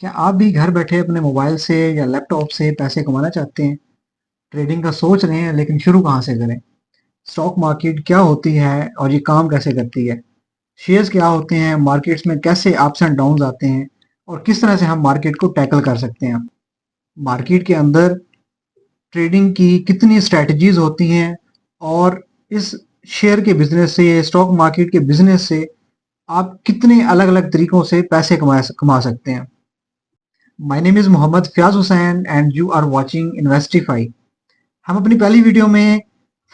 क्या आप भी घर बैठे अपने मोबाइल से या लैपटॉप से पैसे कमाना चाहते हैं? ट्रेडिंग का सोच रहे हैं लेकिन शुरू कहाँ से करें? स्टॉक मार्केट क्या होती है और ये काम कैसे करती है? शेयर्स क्या होते हैं? मार्केट्स में कैसे अप्स एंड डाउन्स आते हैं? और किस तरह से हम मार्केट को टैकल कर सकते हैं? मार्केट के अंदर ट्रेडिंग की कितनी स्ट्रैटेजीज होती हैं और इस शेयर के बिजनेस से, स्टॉक मार्केट के बिजनेस से आप कितने अलग-अलग तरीकों से पैसे कमा सकते हैं? My name is Mohammad Fayaz Hussain and you are watching Investify. हम अपनी पहली वीडियो में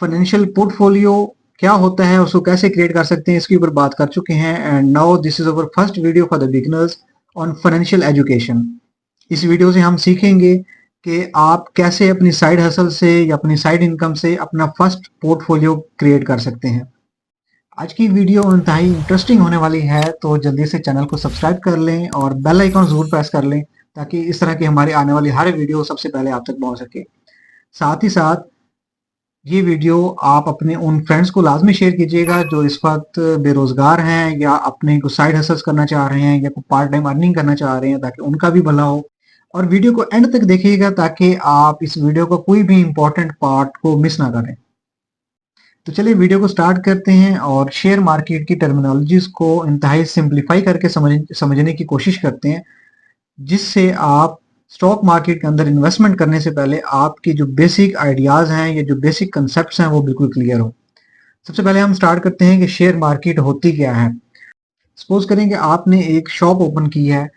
फाइनेंशियल पोर्टफोलियो क्या होता है, उसको कैसे क्रिएट कर सकते हैं, इसके ऊपर बात कर चुके हैं। And now this is our first video for the beginners on financial education. इस वीडियो से हम सीखेंगे कि आप कैसे अपनी साइड हसल से या अपनी साइड इनकम से अपना फर्स्ट पोर्टफोलियो क्रिएट कर सकते हैं। आज की वीडियो इंतहाई इंटरेस्टिंग होने वाली है, तो जल्दी से चैनल को सब्सक्राइब कर लें और बेल आइकन ज़रूर प्रेस कर लें ताकि इस तरह की हमारी आने वाली हर वीडियो सबसे पहले आप तक पहुंच सके। साथ ही साथ ये वीडियो आप अपने उन फ्रेंड्स को लाजमी शेयर कीजिएगा जो इस वक्त बेरोजगार हैं या अपने को साइड हसल्स करना चाह रहे हैं या पार्ट टाइम अर्निंग करना चाह रहे हैं, ताकि उनका भी भला हो। और वीडियो को एंड तक देखिएगा ताकि आप इस वीडियो का कोई भी इंपॉर्टेंट पार्ट को मिस ना करें। तो चलिए वीडियो को स्टार्ट करते हैं और शेयर मार्केट की टर्मिनोलॉजीज को इंतहाई सिंप्लीफाई करके समझने की कोशिश करते हैं, जिससे आप स्टॉक मार्केट के अंदर इन्वेस्टमेंट करने से पहले आपकी जो बेसिक आइडियाज हैं या जो बेसिक कंसेप्ट्स हैं वो बिल्कुल क्लियर हो। सबसे पहले हम स्टार्ट करते हैं कि शेयर मार्केट होती क्या है। सपोज करें कि आपने एक शॉप ओपन की है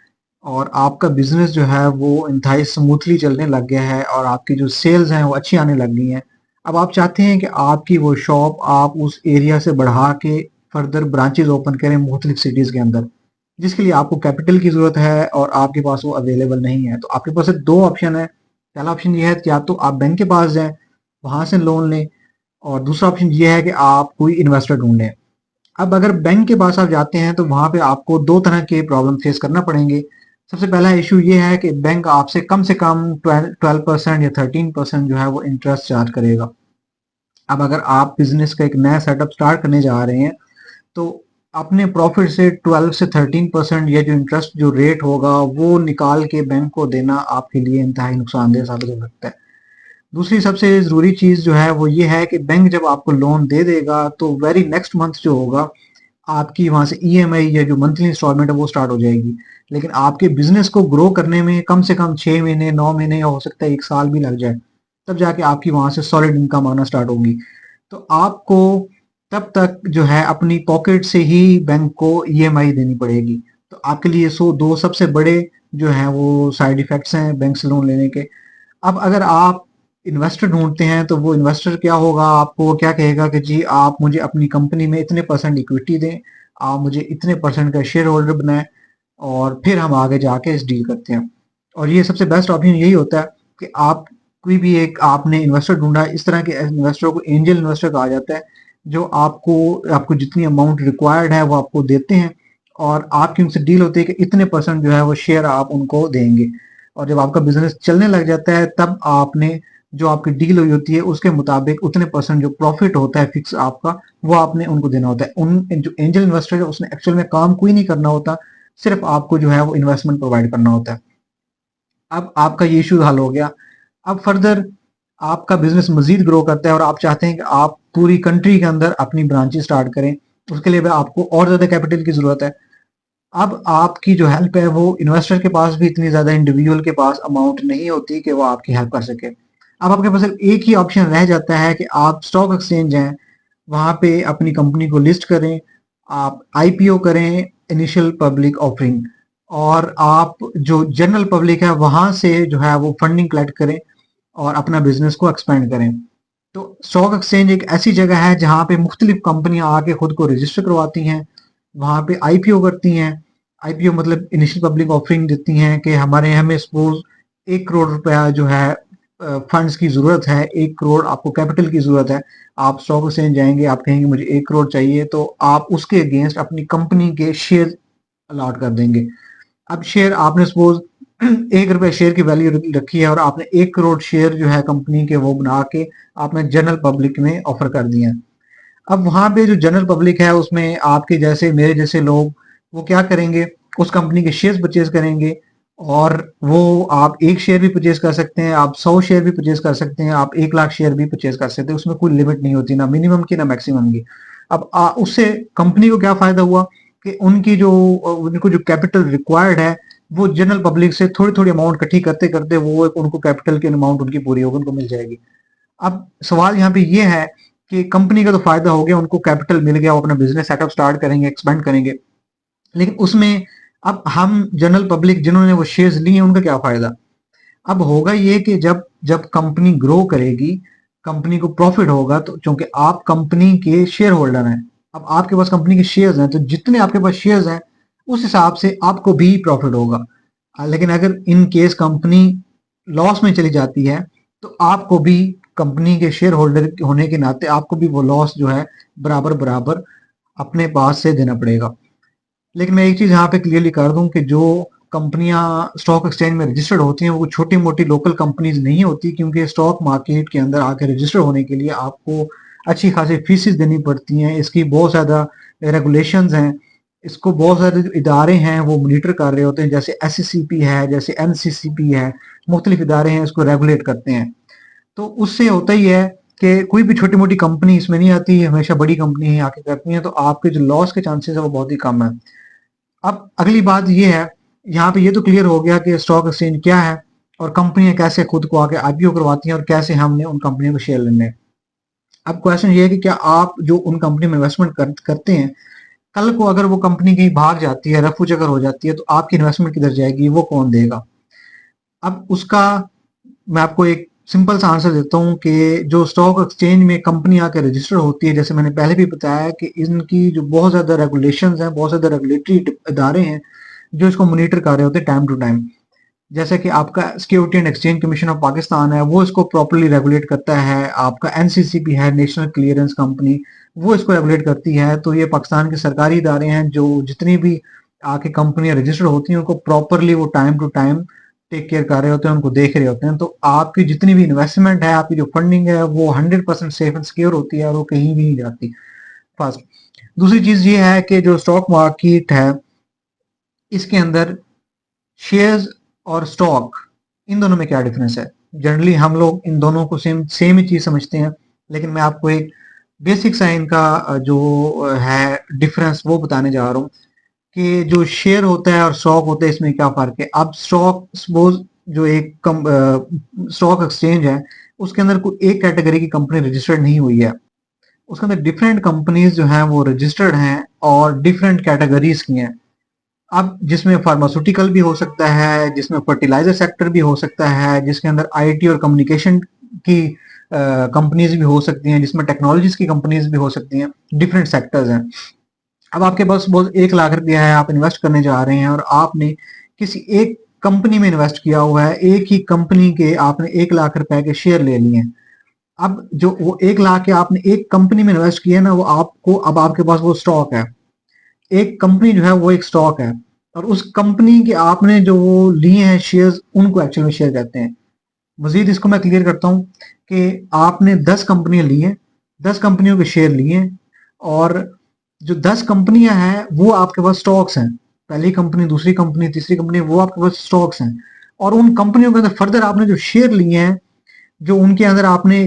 और आपका बिजनेस जो है वो इंतहाई स्मूथली चलने लग गया है और आपकी जो सेल्स हैं वो अच्छी आने लग गई हैं। अब आप चाहते हैं कि आपकी वो शॉप आप उस एरिया से बढ़ा के फर्दर ब्रांचेस ओपन करें मुख्तलिफ सिटीज के अंदर, जिसके लिए आपको कैपिटल की जरूरत है और आपके पास वो अवेलेबल नहीं है। तो आपके पास सिर्फ दो ऑप्शन है। पहला ऑप्शन ये है कि या तो आप बैंक के पास जाएं, वहां से लोन लें, और दूसरा ऑप्शन ये है कि आप कोई इन्वेस्टर ढूंढें। अब अगर बैंक के पास आप जाते हैं तो वहां पे आपको दो तरह के प्रॉब्लम फेस करना पड़ेंगे। सबसे पहला इशू ये है कि बैंक आपसे कम से कम 12% या 13% जो है वो इंटरेस्ट चार्ज करेगा। अब अगर आप बिजनेस का एक नया सेटअप स्टार्ट करने जा रहे हैं तो अपने प्रॉफिट से 12 से 13% या जो इंटरेस्ट जो रेट होगा वो निकाल के बैंक को देना आपके लिए इंतहाई नुकसानदेह साबित हो सकता है। दूसरी सबसे ज़रूरी चीज़ जो है वो ये है कि बैंक जब आपको लोन दे देगा तो वेरी नेक्स्ट मंथ जो होगा आपकी वहाँ से ईएमआई या जो मंथली इंस्टॉलमेंट है वो स्टार्ट हो जाएगी। लेकिन आपके बिजनेस को ग्रो करने में कम से कम 6 महीने, 9 महीने या हो सकता है 1 साल भी लग जाए, तब जाके आपकी वहाँ से सॉलिड इनकम आना स्टार्ट होगी। तो आपको तब तक जो है अपनी पॉकेट से ही बैंक को ईएमआई देनी पड़ेगी। तो आपके लिए दो सबसे बड़े जो हैं वो साइड इफेक्ट्स हैं बैंक से लोन लेने के। अब अगर आप इन्वेस्टर ढूंढते हैं तो वो इन्वेस्टर क्या होगा, आपको वो क्या कहेगा कि जी आप मुझे अपनी कंपनी में इतने परसेंट इक्विटी दें, आप मुझे इतने परसेंट का शेयर होल्डर बनाएं और फिर हम आगे जाके इस डील करते हैं। और ये सबसे बेस्ट ऑप्शन यही होता है कि आप कोई भी एक आपने इन्वेस्टर ढूंढा। इस तरह के इन्वेस्टरों को एंजल इन्वेस्टर कहा जाता है, जो आपको आपको जितनी अमाउंट रिक्वायर्ड है वो आपको देते हैं और आपकी उनसे डील होती है कि इतने परसेंट जो है वो शेयर आप उनको देंगे। और जब आपका बिजनेस चलने लग जाता है तब आपने जो आपकी डील हुई होती है उसके मुताबिक उतने परसेंट जो प्रॉफिट होता है फिक्स आपका, वो आपने उनको देना होता है। उन जो एंजल इन्वेस्टर है उसने एक्चुअल में काम कोई नहीं करना होता, सिर्फ आपको जो है वो इन्वेस्टमेंट प्रोवाइड करना होता है। अब आपका ये इशू हल हो गया। अब फर्दर आपका बिजनेस मजीद ग्रो करता है और आप चाहते हैं कि आप पूरी कंट्री के अंदर अपनी ब्रांचेस स्टार्ट करें। उसके लिए भी आपको और ज्यादा कैपिटल की जरूरत है। अब आपकी जो हेल्प है वो इन्वेस्टर के पास भी इतनी ज्यादा इंडिविजुअल के पास अमाउंट नहीं होती कि वो आपकी हेल्प कर सके। अब आपके पास सिर्फ एक ही ऑप्शन रह जाता है कि आप स्टॉक एक्सचेंज हैं, वहां पे अपनी कंपनी को लिस्ट करें, आप आईपीओ करें, इनिशियल पब्लिक ऑफरिंग, और आप जो जनरल पब्लिक है वहां से जो है वो फंडिंग कलेक्ट करें और अपना बिजनेस को एक्सपेंड करें। तो स्टॉक एक्सचेंज एक ऐसी जगह है जहां पे मुख्तलिफ कंपनियां आके खुद को रजिस्टर करवाती हैं, वहां पे आईपीओ करती हैं। आईपीओ मतलब इनिशियल पब्लिक ऑफरिंग देती हैं कि हमारे हमें सपोज 1 करोड़ रुपया जो है फंड्स की जरूरत है, 1 करोड़ आपको कैपिटल की जरूरत है। आप स्टॉक एक्सचेंज जाएंगे, आप कहेंगे मुझे 1 करोड़ चाहिए, तो आप उसके अगेंस्ट अपनी कंपनी के शेयर अलॉट कर देंगे। अब शेयर आपने सपोज 1 रुपए शेयर की वैल्यू रखी है और आपने 1 करोड़ शेयर जो है कंपनी के वो बना के आपने जनरल पब्लिक में ऑफर कर दिए हैं। अब वहां पे जो जनरल पब्लिक है उसमें आपके जैसे मेरे जैसे लोग वो क्या करेंगे, उस कंपनी के शेयर्स परचेज करेंगे और वो आप 1 शेयर भी परचेज़ कर सकते हैं, आप 100 शेयर भी परचेज़ कर सकते हैं, आप 1 लाख शेयर भी परचेज़ कर सकते हैं, उसमें कोई लिमिट नहीं होती, ना मिनिमम की ना मैक्सिमम की। अब उससे कंपनी को क्या फ़ायदा हुआ कि उनको जो कैपिटल रिक्वायर्ड है, वो जनरल पब्लिक से थोड़ी-थोड़ी अमाउंट इकट्ठी करते-करते वो एक उनको कैपिटल की अमाउंट उनकी पूरी होगी, उनको मिल जाएगी। अब सवाल यहाँ पे ये है कि कंपनी का तो फ़ायदा हो गया, उनको कैपिटल मिल गया, वो अपना बिज़नेस सेटअप स्टार्ट करेंगे, एक्सपेंड करेंगे। लेकिन उसमें अब हम जनरल पब्लिक जिन्होंने वो शेयर्स लिए हैं, उनका क्या फ़ायदा? अब होगा ये कि जब जब कंपनी ग्रो करेगी, कंपनी को प्रॉफिट होगा, तो चूंकि आप कंपनी के शेयर होल्डर हैं, अब आपके पास कंपनी के शेयर्स हैं, तो जितने आपके पास शेयर्स हैं उस हिसाब से आपको भी प्रॉफिट होगा। लेकिन अगर इन केस कंपनी लॉस में चली जाती है तो आपको भी कंपनी के शेयर होल्डर होने के नाते आपको भी वो लॉस जो है बराबर बराबर अपने पास से देना पड़ेगा। लेकिन मैं एक चीज़ यहाँ पे क्लियरली कर दूँ कि जो कंपनियाँ स्टॉक एक्सचेंज में रजिस्टर्ड होती हैं, वो छोटी-मोटी लोकल कंपनीज़ नहीं होती, क्योंकि स्टॉक मार्केट के अंदर आके रजिस्टर होने के लिए आपको अच्छी खासी फीसेस देनी पड़ती हैं। इसकी बहुत ज़्यादा रेगुलेशंस हैं। इसको बहुत सारे जो इदारे हैं, वो मॉनिटर कर रहे होते हैं, जैसे एससीसीपी है, जैसे एनसीसीपी है, मुख्तलिफ इदारे हैं, इसको रेगुलेट करते हैं। तो उससे होता ही है कि कोई भी छोटी-मोटी कंपनी इसमें नहीं आती, हमेशा बड़ी कंपनी ही आके करती हैं, तो आपके जो लॉस के चांसेस है, वो बहुत ही कम है। अब अगली बात ये है, यहाँ पे ये तो क्लियर हो गया कि स्टॉक एक्सचेंज क्या है और कंपनियां कैसे खुद को आके आईपीओ करवाती हैं और कैसे हमने उन कंपनियों को शेयर लेने हैं। अब क्वेश्चन ये है कि क्या आप जो उन कंपनी में इन्वेस्टमेंट करते हैं, कल को अगर वो कंपनी कहीं भाग जाती है, रफू चक्कर हो जाती है, तो आपकी इन्वेस्टमेंट किधर जाएगी, वो कौन देगा? अब उसका मैं आपको एक सिंपल सा आंसर देता हूँ कि जो स्टॉक एक्सचेंज में कंपनी आके रजिस्टर होती है, जैसे मैंने पहले भी बताया कि इनकी जो बहुत ज़्यादा रेगुलेशंस हैं, बहुत ज़्यादा रेगुलेटरी इदारे हैं, जो इसको मॉनिटर कर रहे होते हैं टाइम टू टाइम। जैसे कि आपका security and exchange commission of Pakistan है, वो इसको प्रॉपर्ली रेगुलेट करता है। आपका एनसीसीपी है, नेशनल क्लियरेंस कंपनी, वो इसको रेगुलेट करती है। तो ये पाकिस्तान के सरकारी इदारे हैं जो जितनी भी आके कंपनियां रजिस्टर होती हैं, उनको प्रॉपरली वो time to time take care कर रहे होते हैं, उनको देख रहे होते हैं। तो आपकी जितनी भी इन्वेस्टमेंट है, आपकी जो फंडिंग है, वो 100% सेफ एंड सिक्योर होती है और वो कहीं भी नहीं जाती। फर्स्ट। दूसरी चीज ये है कि जो स्टॉक मार्केट है, इसके अंदर शेयर्स और स्टॉक, इन दोनों में क्या डिफरेंस है? जनरली हम लोग इन दोनों को सेम सेम ही चीज समझते हैं, लेकिन मैं आपको एक बेसिक सा इनका जो है डिफरेंस वो बताने जा रहा हूँ कि जो शेयर होता है और स्टॉक होता है, इसमें क्या फर्क है। अब स्टॉक सपोज जो एक स्टॉक एक्सचेंज है, उसके अंदर कोई एक कैटेगरी की कंपनी रजिस्टर्ड नहीं हुई है, उसके अंदर डिफरेंट कंपनीज जो हैं वो रजिस्टर्ड हैं और डिफरेंट कैटेगरीज की हैं। अब जिसमें फार्मास्यूटिकल भी हो सकता है, जिसमें फर्टिलाइजर सेक्टर भी हो सकता है, जिसके अंदर आईटी और कम्युनिकेशन की कंपनीज भी हो सकती हैं, जिसमें टेक्नोलॉजीज की कंपनीज भी हो सकती हैं। डिफरेंट सेक्टर्स हैं। अब आपके पास बहुत 1 लाख रुपया है, आप इन्वेस्ट करने जा रहे हैं और आपने किसी एक कंपनी में इन्वेस्ट किया हुआ है, एक ही कंपनी के आपने 1 लाख रुपए के शेयर ले लिए हैं। अब जो वो 1 लाख के आपने एक कंपनी में इन्वेस्ट किया ना, वो आपको अब आपके पास वो स्टॉक है। एक कंपनी जो है वो एक स्टॉक है और उस कंपनी के आपने जो वो लिए हैं शेयर्स, उनको एक्चुअल में शेयर कहते हैं। मजीद इसको मैं क्लियर करता हूँ कि आपने 10 कंपनियां ली हैं, 10 कंपनियों के शेयर लिए हैं और जो 10 कंपनियां हैं वो आपके पास स्टॉक्स हैं। पहली कंपनी, दूसरी कंपनी, तीसरी कंपनी, वो आपके पास स्टॉक्स हैं। और उन कंपनियों के अंदर फर्दर आपने जो शेयर लिए हैं, जो उनके अंदर आपने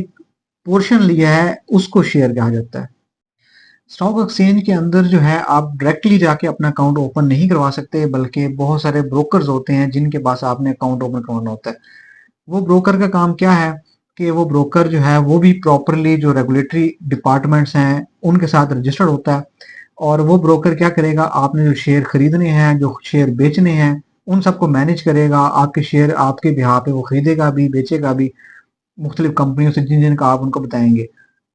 पोर्शन लिया है, उसको शेयर कहा जाता है। स्टॉक एक्सचेंज के अंदर जो है आप डायरेक्टली जाके अपना अकाउंट ओपन नहीं करवा सकते, बल्कि बहुत सारे ब्रोकर्स होते हैं जिनके पास आपने अकाउंट ओपन करवाना होता है। वो ब्रोकर का काम क्या है कि वो ब्रोकर जो है वो भी प्रॉपरली जो रेगुलेटरी डिपार्टमेंट्स हैं उनके साथ रजिस्टर्ड होता है। और वो ब्रोकर क्या करेगा, आपने जो शेयर खरीदने हैं, जो शेयर बेचने हैं, उन सबको मैनेज करेगा। आपके शेयर आपके बिहाफ पे वो खरीदेगा भी, बेचेगा भी, मुख्तलिफ कंपनियों से जिन जिनका आप उनको बताएंगे।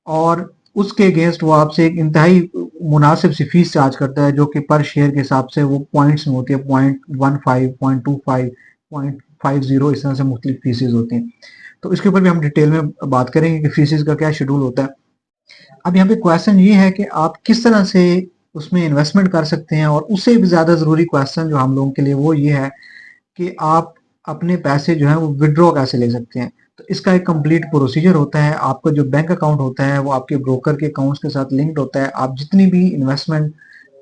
और उसके अगेंस्ट वो आपसे एक इंतहाई मुनासिब सी फीस चार्ज करता है, जो कि पर शेयर के हिसाब से वो पॉइंट्स में होती है। 0.15, 0.25, 0.50, इस तरह से मुख्तलिफ फीसेज होती हैं। तो इसके ऊपर भी हम डिटेल में बात करेंगे कि फीसेज का क्या शेड्यूल होता है। अब यहाँ पे क्वेश्चन ये है कि आप किस तरह से उसमें इन्वेस्टमेंट कर सकते हैं, और उससे भी ज़्यादा ज़रूरी क्वेश्चन जो हम लोगों के लिए वो ये है कि आप अपने पैसे जो है वो विड्रॉ कैसे ले सकते हैं। तो इसका एक कंप्लीट प्रोसीजर होता है। आपका जो बैंक अकाउंट होता है वो आपके ब्रोकर के अकाउंट्स के साथ लिंक्ड होता है। आप जितनी भी इन्वेस्टमेंट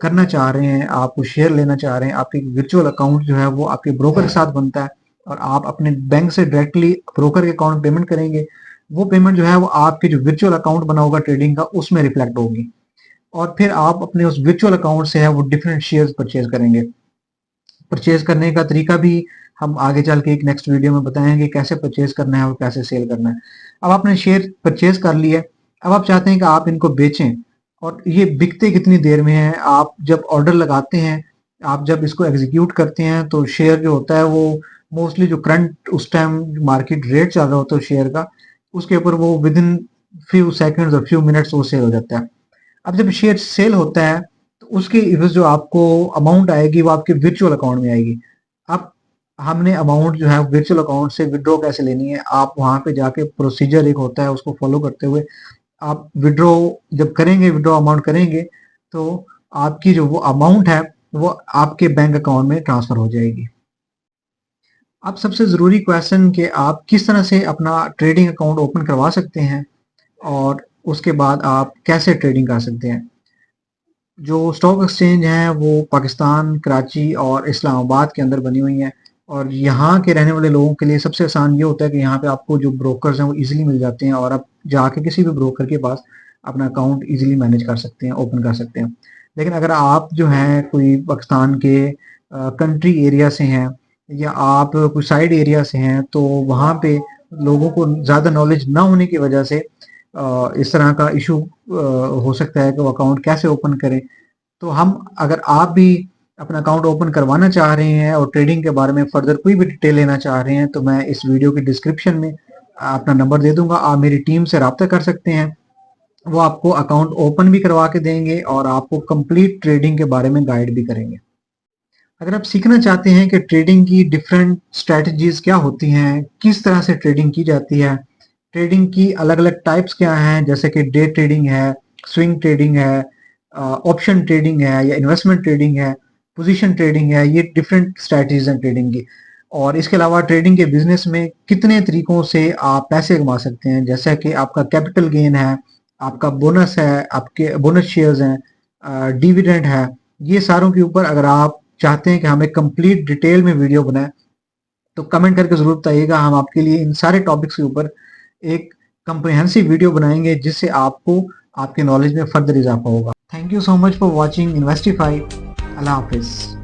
करना चाह रहे हैं, आप कुछ शेयर लेना चाह रहे हैं, आपके वर्चुअल अकाउंट जो है वो आपके ब्रोकर के साथ बनता है और आप अपने बैंक से डायरेक्टली ब्रोकर के अकाउंट पेमेंट करेंगे। वो पेमेंट जो है वो आपके जो वर्चुअल अकाउंट बना होगा ट्रेडिंग का उसमें रिफ्लेक्ट होगी और फिर आप अपने उस वर्चुअल अकाउंट से है वो डिफरेंट शेयर्स परचेज करेंगे। परचेज करने का तरीका भी हम आगे चल के एक नेक्स्ट वीडियो में बताएंगे कैसे परचेज करना है और कैसे सेल करना है। अब आपने शेयर परचेज कर लिए, अब आप चाहते हैं कि आप इनको बेचें और ये बिकते कितनी देर में है। आप जब ऑर्डर लगाते हैं, आप जब इसको एग्जीक्यूट करते हैं तो शेयर जो होता है वो मोस्टली जो करंट उस टाइम मार्केट रेट चल रहा होता है शेयर का, उसके ऊपर वो विद इन फ्यू सेकंड्स और फ्यू मिनट्स वो सेल हो जाता है। अब जब शेयर सेल होता है तो उसकी इवज जो आपको अमाउंट आएगी वो आपके वर्चुअल अकाउंट में आएगी। अब हमने अमाउंट जो है वर्चुअल अकाउंट से विड्रॉ कैसे लेनी है, आप वहां पे जाके प्रोसीजर एक होता है उसको फॉलो करते हुए आप विड्रॉ जब करेंगे, विड्रॉ अमाउंट करेंगे तो आपकी जो वो अमाउंट है वो आपके बैंक अकाउंट में ट्रांसफर हो जाएगी। अब सबसे ज़रूरी क्वेश्चन कि आप किस तरह से अपना ट्रेडिंग अकाउंट ओपन करवा सकते हैं और उसके बाद आप कैसे ट्रेडिंग कर सकते हैं। जो स्टॉक एक्सचेंज हैं वो पाकिस्तान, कराची और इस्लामाबाद के अंदर बनी हुई हैं और यहाँ के रहने वाले लोगों के लिए सबसे आसान ये होता है कि यहाँ पे आपको जो ब्रोकर्स हैं वो इजीली मिल जाते हैं और आप जाके किसी भी ब्रोकर के पास अपना अकाउंट इजीली मैनेज कर सकते हैं, ओपन कर सकते हैं। लेकिन अगर आप जो हैं कोई पाकिस्तान के कंट्री एरिया से हैं या आप कोई साइड एरिया से हैं तो वहाँ पे लोगों को ज़्यादा नॉलेज ना होने की वजह से इस तरह का इशू हो सकता है कि वो अकाउंट कैसे ओपन करें। तो हम अगर आप भी अपना अकाउंट ओपन करवाना चाह रहे हैं और ट्रेडिंग के बारे में फर्दर कोई भी डिटेल लेना चाह रहे हैं तो मैं इस वीडियो के डिस्क्रिप्शन में अपना नंबर दे दूंगा, आप मेरी टीम से रब्ता कर सकते हैं। वो आपको अकाउंट ओपन भी करवा के देंगे और आपको कंप्लीट ट्रेडिंग के बारे में गाइड भी करेंगे। अगर आप सीखना चाहते हैं कि ट्रेडिंग की डिफरेंट स्ट्रेटजीज क्या होती हैं, किस तरह से ट्रेडिंग की जाती है, ट्रेडिंग की अलग अलग टाइप्स क्या हैं, जैसे कि डे ट्रेडिंग है, स्विंग ट्रेडिंग है, ऑप्शन ट्रेडिंग है या इन्वेस्टमेंट ट्रेडिंग है, पोजीशन ट्रेडिंग है, ये डिफरेंट स्ट्रेटजीज हैं ट्रेडिंग की। और इसके अलावा ट्रेडिंग के बिजनेस में कितने तरीकों से आप पैसे कमा सकते हैं, जैसे कि आपका कैपिटल गेन है, आपका बोनस है, आपके बोनस शेयर्स हैं, डिविडेंड है। ये सारों के ऊपर अगर आप चाहते हैं कि हम एक कंप्लीट डिटेल में वीडियो बनाएं तो कमेंट करके जरूर बताइएगा। हम आपके लिए इन सारे टॉपिक्स के ऊपर एक कंप्रिहेंसिव वीडियो बनाएंगे जिससे आपको आपके नॉलेज में फर्दर इजाफा होगा। Thank you so much for watching Investify. अल्लाह हाफिज।